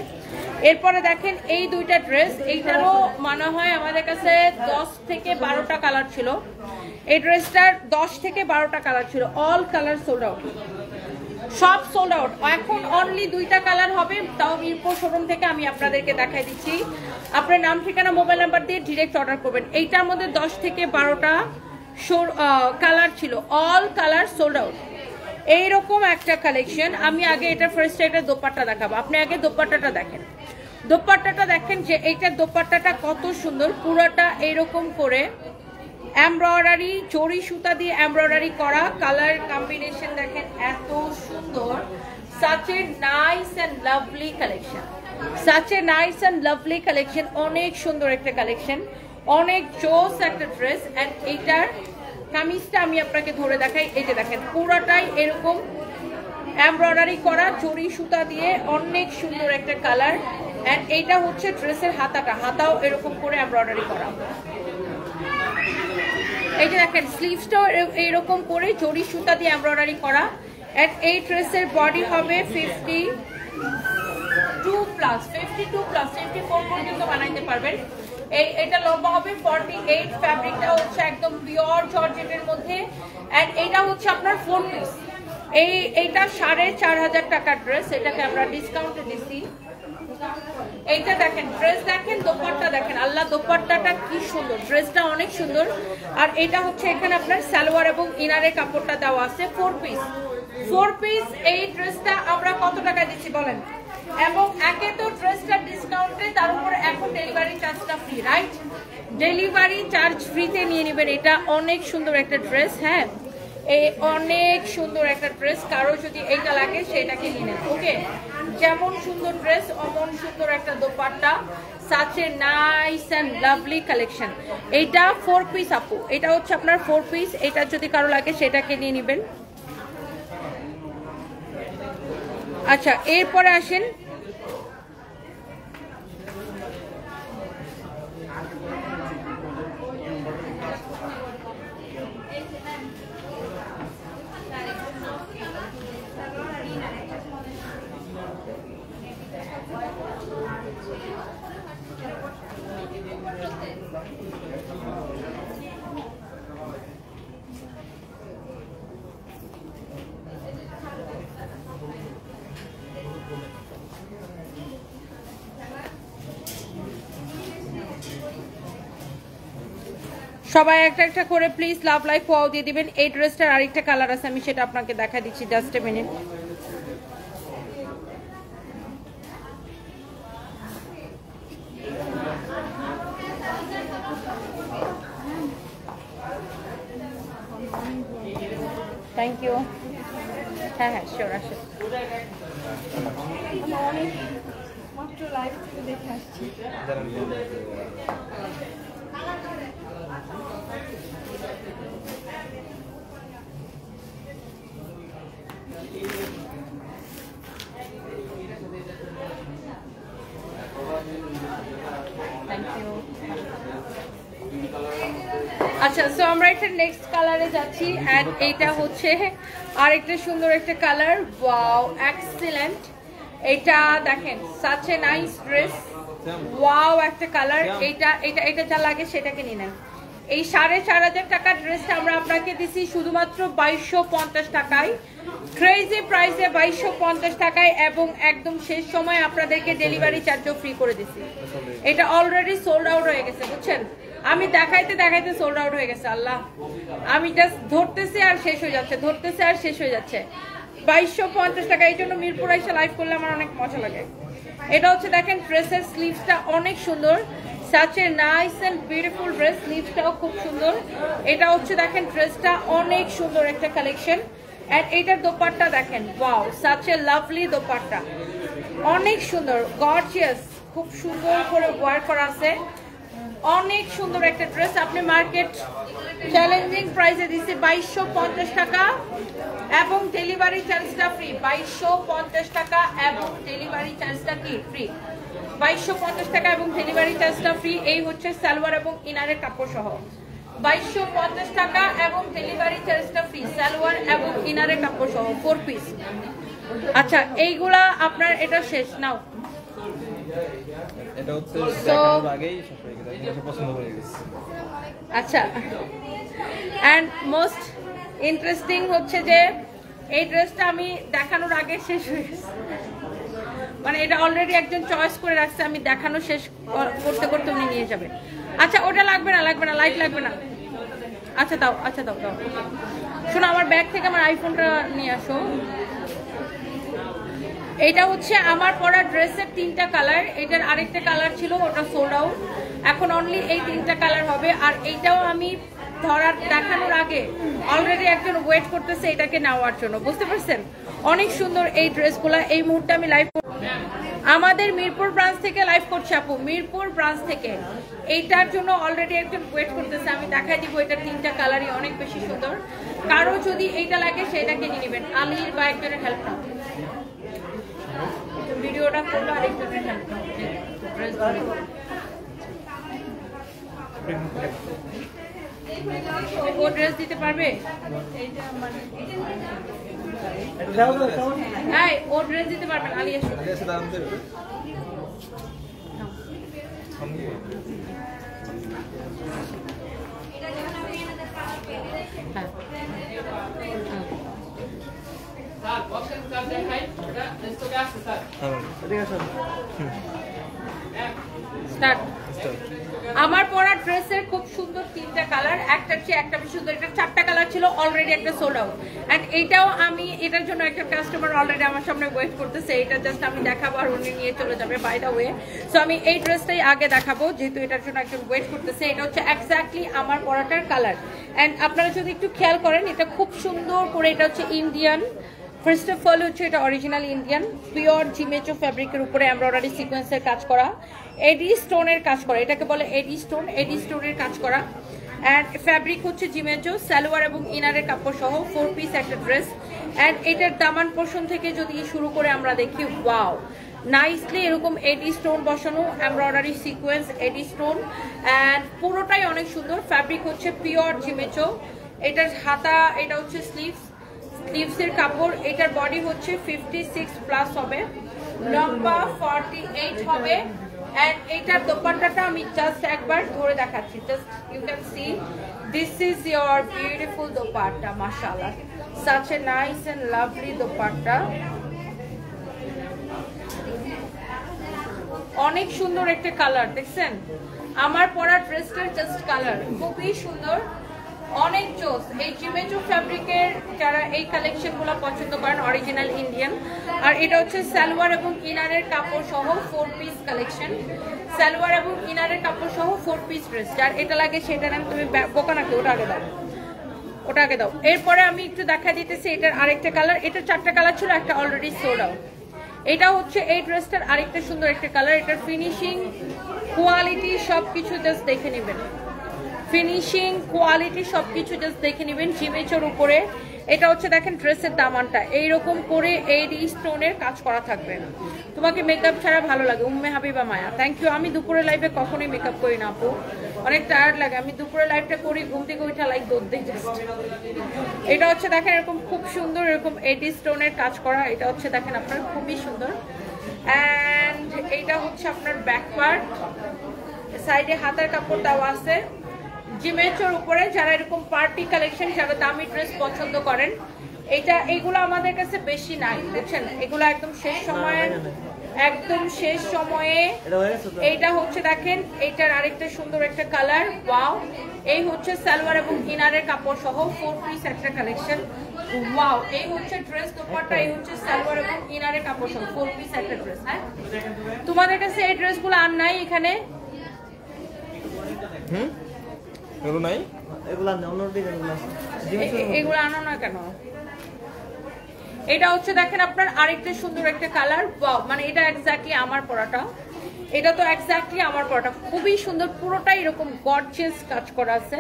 এরপরে দেখেন এই দুইটা ড্রেস, এইটারও মনে হয় আমাদের কাছে 10 থেকে 12টা কালার ছিল। এই ড্রেসটার 10 থেকে 12টা কালার ছিল, অল কালার সোল্ড আউট, সব সোল্ড আউট। এখন অনলি 2টা কালার হবে, তাও মিরপুর শোরুম থেকে আমি আপনাদেরকে দেখাই দিচ্ছি। আপনার নাম, ঠিকানা, মোবাইল নাম্বার দিয়ে ডিরেক্ট অর্ডার করবেন। এইটার মধ্যে 10 থেকে 12টা কালার ছিল, অল কালার সোল্ড আউট। এইরকম একটা কালেকশন। আমি আগে এটা ফার্স্ট এটা দোপাট্টা দেখাবো, আপনি আগে দোপাট্টাটা দেখেন। দোপাট্টাটা দেখেন যে এইটার দোপাট্টাটা কত সুন্দর, পুরোটা এইরকম করে এমব্রয়ডারি, জরি সুতা দিয়ে এমব্রয়ডারি করা। কালার কম্বিনেশন দেখেন এত সুন্দর। such a nice and lovely collection, such a nice and lovely collection। অনেক সুন্দর একটা কালেকশন, অনেক জোস একটা ড্রেস। এন্ড এইটার কামিজটা আমি আপনাকে ধরে দেখাই। এই যে দেখেন পুরোটাই এরকম এমব্রয়ডারি করা জরি সুতা দিয়ে, অনেক সুন্দর একটা কালার। এন্ড এইটা হচ্ছে ড্রেসের হাতাটা, হাতাও এরকম করে এমব্রয়ডারি করা। এই যে দেখেন স্লিভসটাও এইরকম করে জরি সুতা দিয়ে এমব্রয়ডারি করা। এন্ড এই ড্রেসের বডি হবে 52+, 54 পর্যন্ত বানাইতে পারবেন। এটা লম্বা হবে 48। ফ্যাব্রিকটা হচ্ছে একদম পিওর জর্জেটের মধ্যে। এন্ড এটা হচ্ছে আপনার 4 পিস। এইটা 4500 টাকার ড্রেস, এটাকে আমরা ডিসকাউন্টে দিচ্ছি। এইটা দেখেন, ড্রেস দেখেন, দোপাট্টা দেখেন। আল্লাহ, দোপাট্টাটা কি সুন্দর, ড্রেসটা অনেক সুন্দর। আর এটা হচ্ছে এখানে আপনার সালোয়ার এবং ইনারের কাপড়টা দেওয়া আছে। 4 পিস। এই ড্রেসটা আমরা কত টাকা দিচ্ছি বলেন? এবং একে তো ড্রেসটা ডিসকাউন্টে, তার উপরে এখন ডেলিভারি চার্জটা ফ্রি, রাইট? ডেলিভারি চার্জ ফ্রিতে নিয়ে নেবেন। এটা অনেক সুন্দর একটা ড্রেস। হ্যাঁ, এই অনেক সুন্দর একটা ড্রেস। কারো যদি এইটা লাগে সেটাকে নিয়ে নেন। ওকে, যেমন সুন্দর ড্রেস অমন সুন্দর একটা dupatta. such a nice and lovely collection। এইটা 4 পিস আপু, এটা হচ্ছে আপনার 4 পিস। এটা যদি কারো লাগে সেটাকে নিয়ে নেবেন। আচ্ছা, এরপরে আসেন সবাই একটা একটা করে প্লিজ লাভ লাইক ওয়াও দিয়ে দিবেন। এই ড্রেসটার আরেকটা কালার আছে, আমি সেটা আপনাকে দেখা দিচ্ছি, just a minute. Thank you. হ্যাঁ হ্যাঁ, শিওর, আসুন। অনেক মাত্র লাইভ থেকে দেখে আসছি। আচ্ছা, সো আমরা একটা নেক্সট কালারে যাচ্ছি। এন্ড এইটা হচ্ছে আরেকটা সুন্দর একটা কালার। Wow, excellent. এটা দেখেন, such a nice dress. Wow, একটা কালার। এটা যা লাগে সেটাকে নিয়ে নেন। এই 4500 টাকার ড্রেসটা আমরা আপনাকে দিছি শুধুমাত্র 2250 টাকায়। ক্রেজি প্রাইসে 2250 টাকায়, এবং একদম শেষ সময় আপনাদেরকে ডেলিভারি চার্জও ফ্রি করে দিছি। এটা অলরেডি সোল্ড আউট হয়ে গেছে, বুঝছেন? আমি দেখাইতে দেখাইতে সোল্ড আউট হয়ে গেছে। আল্লাহ, আমি জাস্ট ধরতেছি আর শেষ হয়ে যাচ্ছে, ধরতেছি আর শেষ হয়ে যাচ্ছে। 2250 টাকা। এই জন্য মিরপুর এসে লাইভ করলে আমার অনেক মজা লাগে। এটা হচ্ছে দেখেন ড্রেসের স্লিভসটা অনেক সুন্দর। such a nice and beautiful dress। স্লিভসটাও খুব সুন্দর। এটা হচ্ছে দেখেন ড্রেসটা অনেক সুন্দর একটা কালেকশন। এন্ড এইটার দোপাট্টা দেখেন, wow, such a lovely dupatta, অনেক সুন্দর, গর্জিয়াস, খুব সুন্দর করে ওয়ার্ক করা আছে। অনেক সুন্দর একটা ড্রেস, আপনি মার্কেট চ্যালেঞ্জিং প্রাইসে দিচ্ছি 2250 টাকা এবং ডেলিভারি চার্জটা ফ্রি। 2250 টাকা এবং ডেলিভারি চার্জটা কি ফ্রি। 2250 টাকা এবং ডেলিভারি চার্জটা ফ্রি। এই হচ্ছে সালোয়ার এবং ইনারের কাপড় সহ 2250 টাকা এবং ডেলিভারি চার্জটা ফ্রি, সালোয়ার এবং ইনারের কাপড় সহ 4 পিস। আচ্ছা এইগুলা আপনার এটা শেষ নাও। এটা হচ্ছে দেখানোর আগেই শেষ হয়ে গেছে, আমি পছন্দ করে গেছি। আচ্ছা অ্যান্ড মোস্ট ইন্টারেস্টিং হচ্ছে যে এই ড্রেসটা আমি দেখানোর আগে শেষ হয়ে গেছে, মানে এটা অলরেডি একজন চয়েস করে রাখছে, আমি দেখানো শেষ করতে করতে উনি নিয়ে যাবে। আচ্ছা ওটা লাগবে না, লাগবে না, লাইট লাগবে না। আচ্ছা দাও, আচ্ছা দাও দাও। শোনো আমার ব্যাগ থেকে আমার আইফোনটা নিয়ে আসো। এটা হচ্ছে আমার পরা ড্রেসের 3টা কালার, এটার আরেকটা কালার ছিল ওটা সোল্ড আউট, এখন অনলি এই 3টা কালার হবে। আর এইটাও আমি ধরার দেখানোর আগে অলরেডি একজন ওয়েট করতেছে এটাকে নেওয়ার জন্য, বুঝতে পারছেন? অনেক সুন্দর এই ড্রেসগুলো। এই মুহূর্তে আমি লাইভ আমাদের মিরপুর ব্রাঞ্চ থেকে লাইভ করছি আপু, মিরপুর ব্রাঞ্চ থেকে। এইটার জন্য অলরেডি একজন ওয়েট করতেছে, আমি দেখাই দিব। এটার 3টা কালারই অনেক বেশি সুন্দর। কারো যদি এইটা লাগে সেটা কিনে নেবেন, আলির বা একজনের হেল্প নাও, ভিডিওটা করলো আরেকজনের হেল্প নাও। ও ড্রেস দিতে পারবে? হ্যাঁ ও ড্রেস দিতে পারবেন, আলি এসো। আমার পরা ড্রেসের খুব সুন্দর 3টা কালার, একটার চেয়ে একটা বেশি সুন্দর। এটা 4টা কালার ছিল, অলরেডি একটা সোল্ড আউট। এন্ড এইটাও আমি এটার জন্য একটা কাস্টমার অলরেডি আমার সামনে ওয়েট করতেছে, এটা জাস্ট আমি দেখাবো আর উনি নিয়ে চলে যাবে বাই দা ওয়ে। সো আমি এই ড্রেসটাই আগে দেখাবো যেহেতু এটার জন্য একজন ওয়েট করতেছে। এটা হচ্ছে এক্স্যাক্টলি আমার পরাটার কালার। এন্ড আপনারা যদি একটু খেয়াল করেন এটা খুব সুন্দর করে, এটা হচ্ছে ইন্ডিয়ান, ফার্স্ট অফ অল হচ্ছে এটা অরিজিনাল ইন্ডিয়ান পিওর জিমেচো ফ্যাব্রিকের উপরে এমব্রয়ডারি সিকোয়েন্সের কাজ করা, এডি স্টোনের কাজ করা, এটাকে বলে এডি স্টোনের কাজ করা। অ্যান্ড ফ্যাব্রিক হচ্ছে জিমেচো, সালোয়ার এবং ইনারের কাপড় সহ 4 পিস একটা ড্রেস। অ্যান্ড এটার দামান পোর্শন থেকে যদি শুরু করে আমরা দেখি, ওয়াও নাইসলি এরকম এডি স্টোন বসানো, embroidery sequence, eddy stone, and পুরোটাই অনেক সুন্দর। ফ্যাব্রিক হচ্ছে পিওর জিমেচো। এটার হাতা, এটা হচ্ছে স্লিভসের কাপড়। এটার বডি হচ্ছে 56 প্লাস হবে, লম্বা 48 হবে। এন্ড এটার দোপাট্টাটা আমি জাস্ট একবার ধরে দেখাচ্ছি, just you can see this is your beautiful dupatta, মাশাআল্লাহ such a nice and lovely dupatta. অনেক সুন্দর একটা কালার, দেখছেন আমার পরা ড্রেসটার জাস্ট কালার খুবই সুন্দর, অনেক জোস। এই জিমেচো ফ্যাব্রিকের যারা এই কালেকশনগুলো পছন্দ করেন, অরিজিনাল ইন্ডিয়ান। আর এটা হচ্ছে সালোয়ার এবং ইনারের কাপড় সহ 4 পিস কালেকশন, সালোয়ার এবং ইনারের কাপড় সহ 4 পিস ড্রেস। যার এটা লাগে সেটা নাম, তুমি বোকা নাকি, ওটা আগে দাও, ওটা আগে দাও। এরপরে আমি একটু দেখা দিতেছি এটার আরেকটা কালার। এটার 4টা কালার ছিল, একটা অলরেডি সোল্ড আউট। এটা হচ্ছে এই ড্রেসটার আরেকটা সুন্দর একটা কালার। এটার ফিনিশিং, কোয়ালিটি সবকিছু জাস্ট দেখে নেবেন, ফিনিশিং কোয়ালিটি সবকিছু জাস্ট দেখে নেবেন জিমেচোর উপরে। এটা হচ্ছে দেখেন ড্রেসের দামানটা এইরকম করে এডি স্টোনের কাজ করা থাকবে। তোমাকে মেকআপ ছাড়া ভালো লাগে, উম্মে হাবিবা মায়া, থ্যাংক ইউ। আমি দুপুরে লাইভে কখনোই মেকআপ করি না আপু, অনেক টায়ার্ড লাগে। আমি দুপুরে লাইভটা করি ঘুম থেকে উঠা লাইক দৌড় দিই জাস্ট। এটা হচ্ছে দেখেন এরকম খুব সুন্দর এরকম এডি স্টোনের কাজ করা। এটা হচ্ছে দেখেন আপনার খুবই সুন্দর। অ্যান্ড এইটা হচ্ছে আপনার ব্যাক পার্ট, সাইডে হাতার কাপড় দেওয়া আছে জিমেচোর উপরে। যারা এরকম পার্টি কালেকশন, যারা দামি ড্রেস পছন্দ করেন, এইগুলো আমাদের কাছে বেশি নাই, বুঝছেন, এগুলো একদম শেষ সময়ে, একদম শেষ সময়ে। এইটা হচ্ছে দেখেন এইটার আরেকটা সুন্দর একটা কালার, ওয়াও। এই হচ্ছে সালোয়ার এবং ইনারের কাপড় সহ 4 পিস একটা কালেকশন, ওয়াও। এই হচ্ছে ড্রেস দোপাট্টা, এই হচ্ছে সালোয়ার এবং ইনারের কাপড় সহ 4 পিস একটা ড্রেস। হ্যাঁ তোমাদের কাছে এই ড্রেসগুলো আর নাই এখানে? এগুলো নাই, এগুলো আনো না কেন? এটা হচ্ছে দেখেন আপনার আরেকটা সুন্দর একটা কালার, মানে এটা এক্স্যাক্টলি আমার পরাটা। এটা তো এক্স্যাক্টলি আমার পরাটা, খুবই সুন্দর, পুরোটাই এরকম গর্জিয়াস কাজ করা আছে,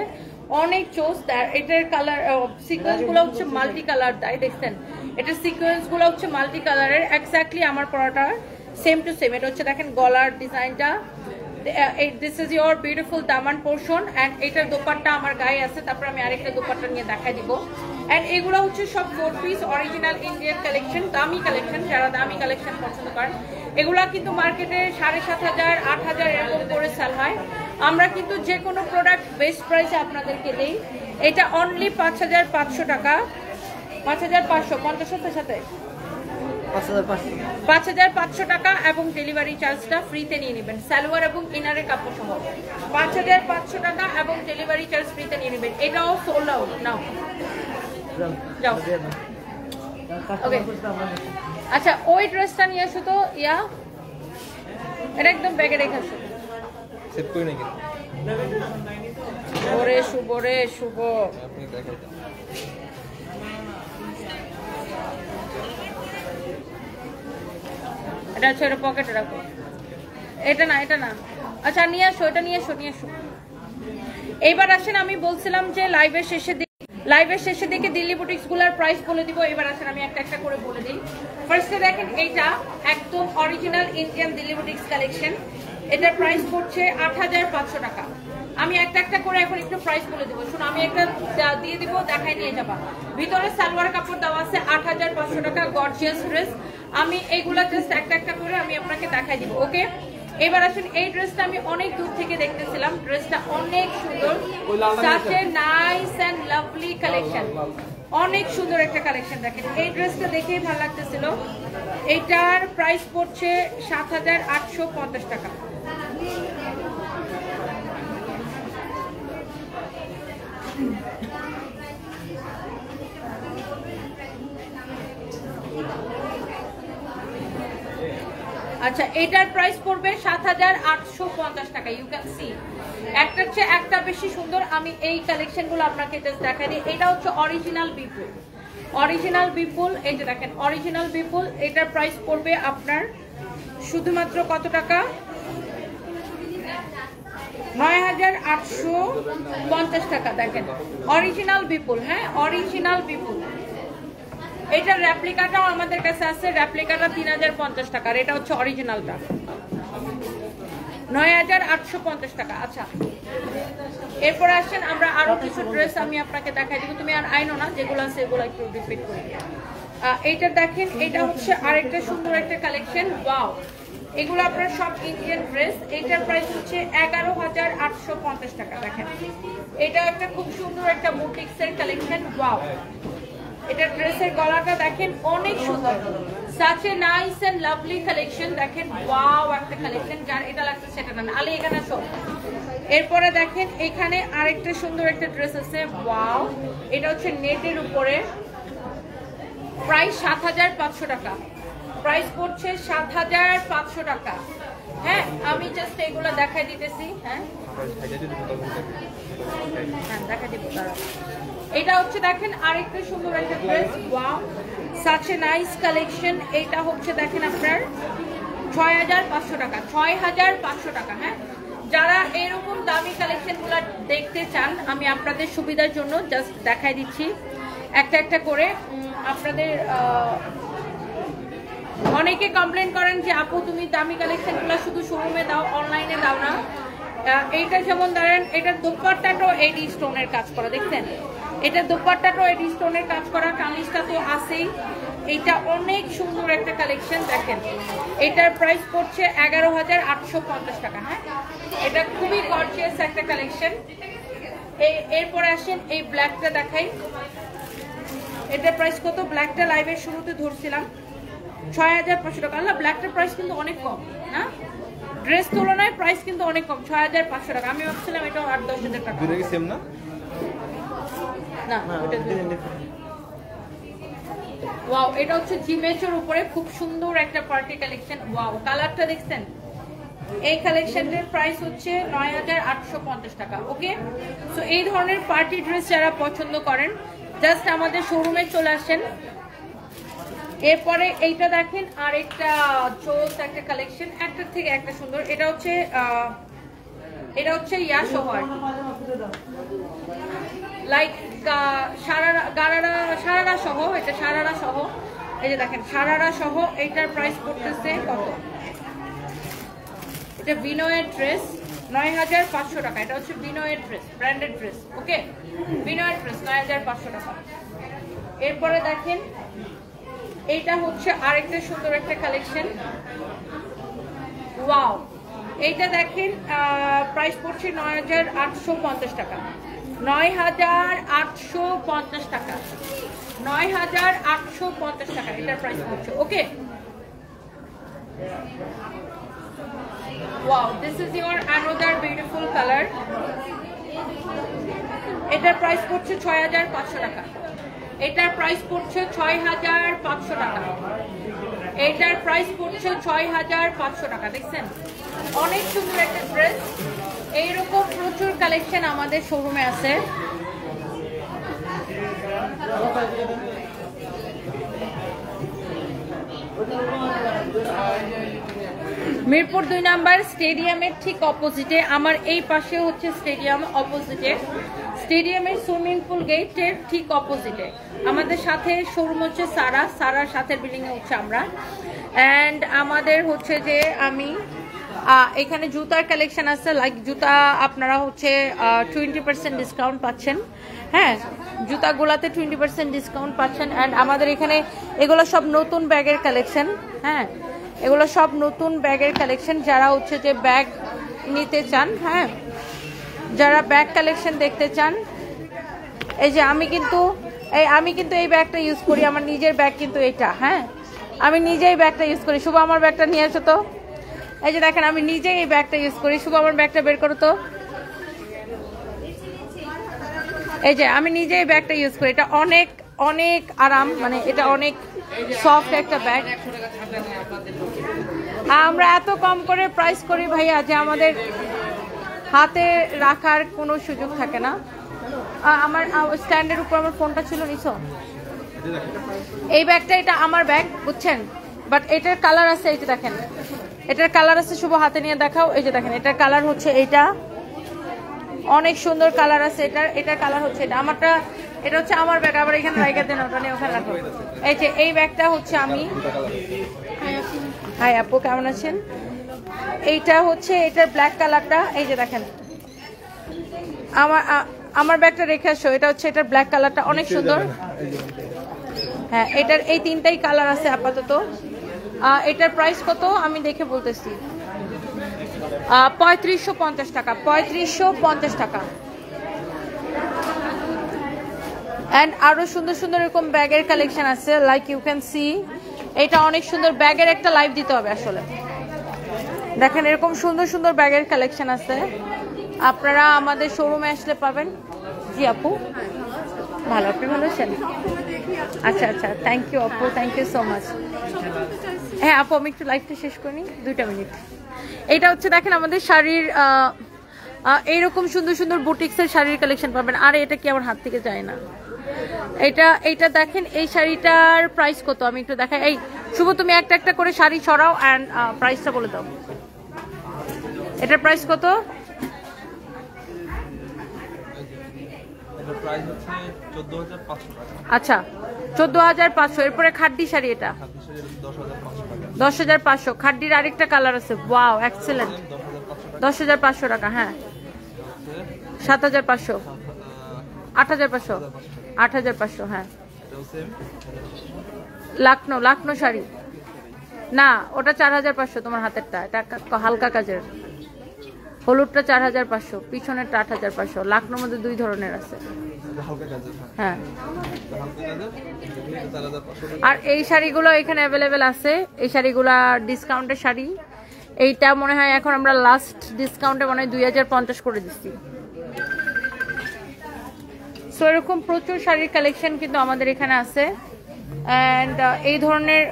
অনেক চোস। এটার কালার সিকোয়েন্স গুলো হচ্ছে মাল্টি কালার দেয়, দেখছেন এটার সিকোয়েন্স গুলো হচ্ছে মাল্টি কালারের, এক্স্যাক্টলি আমার পরাটা সেম টু সেম। এটা হচ্ছে দেখেন গলার ডিজাইনটা, this is your beautiful Daman portion and এটার দোপাট্টা আমার গায়ে আছে। তারপর আমি আরেকটা দোপাট্টা নিয়ে দেখাই দিব। অ্যান্ড এগুলো হচ্ছে সব 4 পিস অরিজিনাল ইন্ডিয়ান কালেকশন, দামি কালেকশন, যারা দামি কালেকশন পছন্দ করেন। এগুলা কিন্তু মার্কেটে 7,500 8,000 এরকম করে সেল হয়। আমরা কিন্তু যে কোনো প্রোডাক্ট বেস্ট প্রাইসে আপনাদেরকে দিই। এটা অনলি 5,500 টাকা, 5,500 50 সাথে 5,500 টাকা এবং ডেলিভারি চার্জটা ফ্রিতে নিয়ে নেবেন, সালোয়ার এবং ইনারের কাপড় সহ 5,500 টাকা এবং ডেলিভারি চার্জ ফ্রিতে নিয়ে নেবেন। এটাও সোল্ড আউট নাও যাও। ওকে আচ্ছা, ওই ড্রেসটা নিয়ে আসো তো, ইয়া এটা একদম ব্যাগে রেখে আসো। সেভ করে নাকি ওরে শুভ রে শুভ। আপনি দেখাই দেন। এটা হচ্ছে এটা পকেটে রাখো, এটা না এটা না। আচ্ছা নিয়ে আসো, এটা নিয়ে আসো নিয়ে আসো। এইবার আসেন, আমি বলছিলাম যে লাইভের শেষের দিকে দিল্লি বুটিক্স গুলার প্রাইস বলে দিব। এবার আসেন আমি একটা একটা করে বলে দিই। ফার্স্টে দেখেন এইটা একদম original Indian Delhi boutiques collection, এটার প্রাইস পড়ছে 8,500 টাকা। আমি একটা একটা করে এখন একটু প্রাইস বলে দেবো, শুনো আমি একটা দিয়ে দিব, দেখাই নিয়ে যাবা। ভিতরে সালোয়ার কাপড় দেওয়া আছে 8,500 টাকা, গর্জিয়াস ড্রেস। আমি এইগুলা জাস্ট একটা একটা করে আমি আপনাকে দেখাই দিব। ওকে এবার আসেন, এই ড্রেসটা আমি অনেক দূর থেকে দেখতেছিলাম, ড্রেসটা অনেক সুন্দর, such a nice and lovely collection, অনেক সুন্দর একটা কালেকশন। দেখেন এই ড্রেসটা দেখেই ভালো লাগতেছিল। এটার প্রাইস পড়ছে 7,850 টাকা। আচ্ছা এটার প্রাইস পড়বে 7,850 টাকা। ইউ ক্যান সি একটার চেয়ে একটা বেশি সুন্দর। আমি এই কালেকশনগুলো আপনাকে জাস্ট দেখাই দিই। এটা হচ্ছে অরিজিনাল বিপুল, অরিজিনাল বিপুল, এই যে দেখেন অরিজিনাল বিপুল। এটার প্রাইস পড়বে আপনার শুধুমাত্র কত টাকা? 9,850 টাকা। দেখেন অরিজিনাল বিপুল, হ্যাঁ অরিজিনাল বিপুল। এটার রেপ্লিকাটাও আমাদের কাছে আছে, রেপ্লিকাটা 3,050 টাকা, আর এটা হচ্ছে অরিজিনালটা 9,850 টাকা। আচ্ছা এরপর আসেন আমরা আরো কিছু ড্রেস আমি আপনাকে দেখাই দিব, তুমি আর আইনো না, যেগুলো আছে এগুলো একটু রিপিট করি। এইটা দেখেন, এটা হচ্ছে আরেকটা সুন্দর একটা কালেকশন। ওয়াও, এগুলো আপনার সব ইন্ডিয়ান ড্রেস। এটার প্রাইস হচ্ছে 11,850 টাকা। দেখেন এটা একটা খুব সুন্দর একটা বুটিক্সের কালেকশন। ওয়াও, এটা ড্রেসের গলাটা দেখেন অনেক সুন্দর, such a nice and lovely collection। দেখেন ওয়াও একটা কালেকশন, যার এটা লাগছে সেটা না, আলে এখানে সব। এরপরে দেখেন এখানে আরেকটা সুন্দর একটা ড্রেস আছে। ওয়াও, এটা হচ্ছে নেটের উপরে, প্রাইস 7,500 টাকা, প্রাইস পড়ছে 7,500 টাকা। হ্যাঁ আমি জাস্ট এগুলো দেখাই দিতেছি। হ্যাঁ দেখা দিব তারা। এটা হচ্ছে দেখেন আরেকটা সুন্দর একটা dress. Wow, such a nice collection। এটা হচ্ছে দেখেন আপনার 6,500 টাকা, 6,500 টাকা। হ্যাঁ যারা এরকম দামি কালেকশনগুলো দেখতে চান, আমি আপনাদের সুবিধার জন্য জাস্ট দেখাই দিচ্ছি একটা একটা করে। আপনাদের অনেকে কমপ্লেন করেন যে আপু তুমি দামি কালেকশনগুলো শুধু শোরুমে দাও, অনলাইনে দাও না। এইটা যেমন ধরেন, এটার দোপাট্টাটাও এডি স্টোনের কাজ করা, দেখছেন এটা দোপাট্টাটাও এডি স্টোনের কাজ করা, কামিজটা তো আছেই। এটা অনেক সুন্দর একটা কালেকশন। দেখেন এটার প্রাইস পড়ছে 11,850 টাকা। হ্যাঁ এটা খুবই গর্জিয়াস একটা কালেকশন। এরপরে আসেন এই ব্ল্যাকটা দেখাই। এটার প্রাইস কত? ব্ল্যাকটা লাইভের শুরুতে ধরছিলাম 6,500 টাকা। আল্লাহ, ব্ল্যাকটার প্রাইস কিন্তু অনেক কম না, ড্রেস তুলনায় প্রাইস কিন্তু অনেক কম, 6,500 টাকা। আমি ভাবছিলাম এটা 8-10,000 টাকা। দুটো কি সেম না? না ওয়াও, এটা হচ্ছে জিমেচের উপরে খুব সুন্দর একটা পার্টি কালেকশন। ওয়াও, কালারটা দেখছেন? এই কালেকশনের প্রাইস হচ্ছে 9,850 টাকা। ওকে, সো এই ধরনের পার্টি ড্রেস যারা পছন্দ করেন, জাস্ট আমাদের শোরুমে চলে আসেন। এরপরে এইটা দেখেন আরেকটা জোস একটা কালেকশন, একটার থেকে একটা সুন্দর। এটা হচ্ছে ইয়া সহ লাইক সারারা সহ, এটা সারারা সহ। এই যে দেখেন সারারা সহ, এইটার প্রাইস পড়তেছে কত? এটা বিনয়ের ড্রেস ৯৫০০ টাকা। এটা হচ্ছে বিনয়ের ড্রেস, ব্র্যান্ডেড ড্রেস। ওকে, বিনয়ের ড্রেস ৯৫০০ টাকা। এরপরে দেখেন এইটা হচ্ছে আরেকটা সুন্দর একটা কালেকশন। ওয়াও, এইটা দেখেন প্রাইস পড়ছে ৯৮৫০ টাকা। ৯৮৫০ টাকা, ৯৮৫০ টাকা এটার প্রাইস পড়ছে। Okay, wow, this is your another beautiful colour. এটার প্রাইস পড়ছে ৬৫০০ টাকা। এটার প্রাইস পড়ছে ৬৫০০ টাকা। এটার প্রাইস পড়ছে ৬৫০০ টাকা। দেখছেন অনেক সুন্দর একটা ড্রেস। এইরকম প্রচুর কালেকশন আমাদের শোরুমে আছে। মিরপুর ২ নাম্বার স্টেডিয়ামের ঠিক অপোজিটে, আমার এই পাশে হচ্ছে স্টেডিয়াম অপোজিটে, স্টেডিয়ামের সুইমিং পুল গেটের ঠিক অপোজিটে আমাদের সাথে শোরুম হচ্ছে সারার সাথে বিল্ডিংয়ে হচ্ছে আমরা। অ্যান্ড আমাদের হচ্ছে যে আমি এখানে জুতার কালেকশন আছে, লাইক জুতা আপনারা হচ্ছে 20% ডিসকাউন্ট পাচ্ছেন। হ্যাঁ, জুতাগুলাতে 20% ডিসকাউন্ট পাচ্ছেন। অ্যান্ড আমাদের এখানে এগুলো সব নতুন ব্যাগের কালেকশন। হ্যাঁ, এগুলো সব নতুন ব্যাগের কালেকশন। যারা হচ্ছে যে ব্যাগ নিতে চান, হ্যাঁ, যারা ব্যাগ কালেকশন দেখতে চান, এই যে আমি কিন্তু এই ব্যাগটা ইউজ করি, আমার নিজের ব্যাগ কিন্তু এটা। হ্যাঁ, আমি নিজেই ব্যাগটা ইউজ করি। শুভ আমার ব্যাগটা নিয়ে আসো তো। এই যে দেখেন আমি নিজেই এই ব্যাগটা ইউজ করি। শুভ আমার ব্যাগটা বের করো তো। এই যে আমি নিজেই এই ব্যাগটা ইউজ করি। এটা অনেক অনেক আরাম, মানে এটা অনেক সফট একটা ব্যাগ। আমরা এত কম করে প্রাইস করি ভাইয়া যে আমাদের হাতে রাখার কোনো সুযোগ থাকে না। আমার স্ট্যান্ডের উপর আমার ফোনটা ছিল, নিছো? এই ব্যাগটা, এটা আমার ব্যাগ, বুঝছেন, বাট এটার কালার আছে। এই যে দেখেন এটার কালার আছে। শুভ হাতে নিয়ে দেখাও। এই যে দেখেন এটার কালার হচ্ছে এইটা, অনেক সুন্দর কালার আছে এটার কালার হচ্ছে এটা। আমারটা, এটা হচ্ছে আমার ব্যাগ। আবার এখানে রাইখা দেন, ওটা নিয়ে ওখানে রাখো। এই যে এই ব্যাগটা হচ্ছে আমি। হাই আপু, কেমন আছেন? এইটা হচ্ছে এটার ব্ল্যাক কালারটা। এই যে দেখেন আমার ব্যাগটা রেখে আসো। এটা হচ্ছে এটার ব্ল্যাক কালারটা, অনেক সুন্দর। হ্যাঁ, এটার এই তিনটাই কালার আছে আপাতত। এটার প্রাইস কত আমি দেখে বলতেছি। ৩৫৫০ টাকা, ৩৫৫০ টাকা। অ্যান্ড আরো সুন্দর সুন্দর এরকম ব্যাগের কালেকশন আছে, লাইক ইউ ক্যান সি। এটা অনেক সুন্দর ব্যাগের একটা লাইভ দিতে হবে আসলে। দেখেন এরকম সুন্দর সুন্দর ব্যাগের কালেকশন আছে, আপনারা আমাদের শোরুমে আসলে পাবেন। জি আপু, ভালো, আপনি ভালো আছেন? আচ্ছা আচ্ছা, থ্যাংক ইউ আপু, থ্যাংক ইউ সো মাচ। হ্যাঁ আপু, আমি একটু লাইভটা শেষ করি 2টা মিনিট। এটা হচ্ছে দেখেন আমাদের শাড়ির এইরকম সুন্দর সুন্দর বুটিক্সের শাড়ির কালেকশন পাবেন। আর এটা কি আমার হাত থেকে যায় না। এইটা দেখেন, এই শাড়িটার প্রাইস কত আমি একটু দেখাই। এই শুভ, তুমি একটা একটা করে শাড়ি ছড়াও অ্যান্ড প্রাইসটা বলে দাও। এটার প্রাইস কত? আচ্ছা, ১৪৫০০। এরপরে খাড্ডি শাড়ি, এটা ১০৫০০। খাড্ডির আরেকটা কালার আছে, ওয়াও, এক্সেলেন্ট, ১০৫০০ টাকা। হ্যাঁ, ৭৫০০, ৮৫০০, ৮৫০০। হ্যাঁ, লাকনো শাড়ি না, ওটা ৪৫০০ তোমার হাতেরটা। এটা হালকা কাজের, হলুদটা ৪৫০০, পিছনেরটা ৮৫০০। লাকনোর মধ্যে 2 ধরনের আছে। হ্যাঁ, আর এই শাড়িগুলো এখানে অ্যাভেলেবেল আছে। এই শাড়িগুলা ডিসকাউন্টের শাড়ি। এইটা মনে হয় এখন আমরা লাস্ট ডিসকাউন্টে মনে হয় ২০৫০ করে দিচ্ছি। সো এরকম প্রচুর শাড়ির কালেকশন কিন্তু আমাদের এখানে আছে। অ্যান্ড এই ধরনের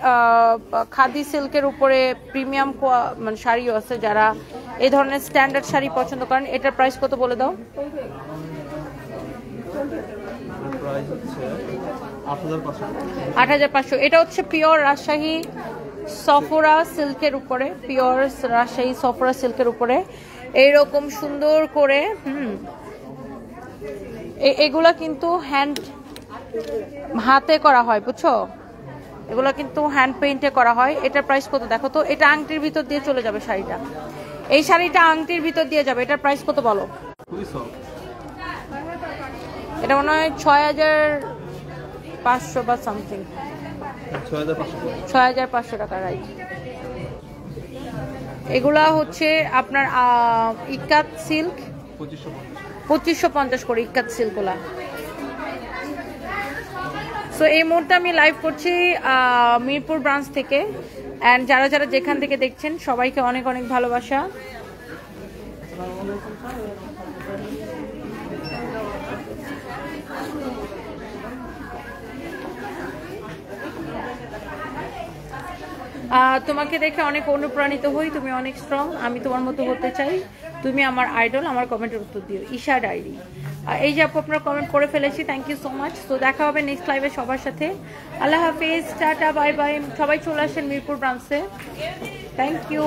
খাদি সিল্কের উপরে প্রিমিয়াম মানে শাড়িও আছে। যারা এই ধরনের স্ট্যান্ডার্ড শাড়ি পছন্দ করেন, এটার প্রাইস কত বলে দাও? 8,500। এটা হচ্ছে পিওর রাজশাহী সফরা সিল্কের উপরে, পিওর রাজশাহী সফরা সিল্কের উপরে এইরকম সুন্দর করে এগুলা কিন্তু হাতে করা হয়, বুঝছো? এগুলো কিন্তু হ্যান্ড পেইন্টে করা হয়। এটার প্রাইস কত দেখো তো? এটা আংটির ভিতর দিয়ে চলে যাবে শাড়িটা, এই শাড়িটা আংটির ভিতর দিয়ে যাবে। এটার প্রাইস কত বলো? এটা মনে হয় 6,500 বা সামথিং, 6,500 টাকা, রাইট। এগুলা হচ্ছে আপনার ইকাত সিল্ক, 2550 করে ইকাত সিল্কগুলা। সো এই মুহূর্তে আমি লাইভ করছি মিরপুর ব্রাঞ্চ থেকে, অ্যান্ড যারা যারা যেখান থেকে দেখছেন সবাইকে অনেক অনেক ভালোবাসা। তোমাকে দেখে অনেক অনুপ্রাণিত হই, তুমি অনেক স্ট্রং, আমি তোমার মতো হতে চাই, তুমি আমার আইডল। আমার কমেন্টের উত্তর দিও, ঈশা ডায়েরি। এই যে আপু আপনার কমেন্ট করে ফেলেছি, থ্যাংক ইউ সো মাচ। তো দেখা হবে নেক্সট লাইভে সবার সাথে। আল্লাহ হাফিজ, টাটা, বাই বাই। সবাই চলে আসেন মিরপুর ব্রাঞ্চে, থ্যাংক ইউ।